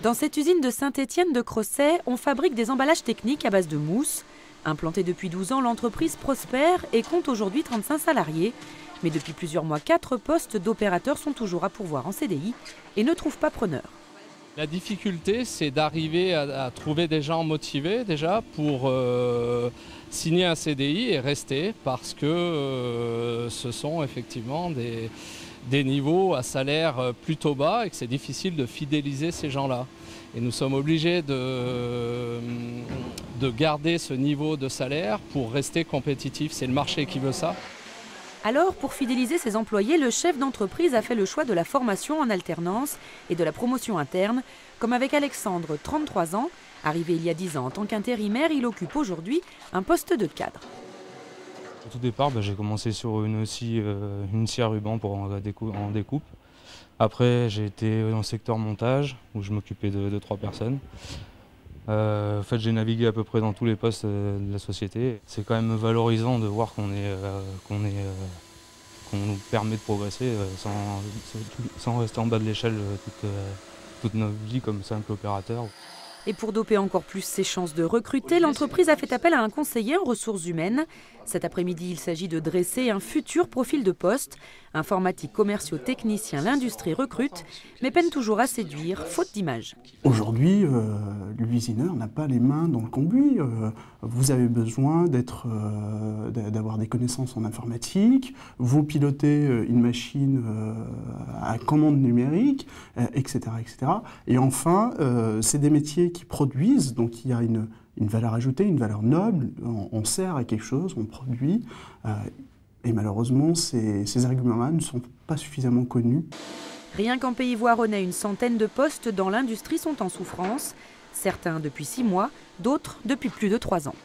Dans cette usine de Saint-Étienne de Crosset, on fabrique des emballages techniques à base de mousse. Implantée depuis 12 ans, l'entreprise prospère et compte aujourd'hui 35 salariés. Mais depuis plusieurs mois, 4 postes d'opérateurs sont toujours à pourvoir en CDI et ne trouvent pas preneur. La difficulté, c'est d'arriver à trouver des gens motivés déjà pour signer un CDI et rester parce que ce sont effectivement des niveaux à salaire plutôt bas et que c'est difficile de fidéliser ces gens-là. Et nous sommes obligés de garder ce niveau de salaire pour rester compétitifs. C'est le marché qui veut ça. Alors, pour fidéliser ses employés, le chef d'entreprise a fait le choix de la formation en alternance et de la promotion interne, comme avec Alexandre, 33 ans. Arrivé il y a 10 ans en tant qu'intérimaire, il occupe aujourd'hui un poste de cadre. Au tout départ, j'ai commencé sur une scie à ruban en découpe. Après, j'ai été dans le secteur montage, où je m'occupais de 3 personnes. En fait, j'ai navigué à peu près dans tous les postes de la société. C'est quand même valorisant de voir qu'on nous permet de progresser sans rester en bas de l'échelle toute notre vie comme simple opérateur. Et pour doper encore plus ses chances de recruter, l'entreprise a fait appel à un conseiller en ressources humaines. Cet après-midi, il s'agit de dresser un futur profil de poste. Informatique, commerciaux, techniciens, l'industrie recrute, mais peine toujours à séduire, faute d'image. Aujourd'hui, l'usineur n'a pas les mains dans le cambouis. Vous avez besoin d'avoir des connaissances en informatique, vous pilotez une machine à commande numérique, etc., etc. Et enfin, c'est des métiers qui produisent, donc il y a une valeur ajoutée, une valeur noble, on sert à quelque chose, on produit, et malheureusement ces arguments-là ne sont pas suffisamment connus. Rien qu'en Pays Voironnais, une centaine de postes dans l'industrie sont en souffrance, certains depuis 6 mois, d'autres depuis plus de 3 ans.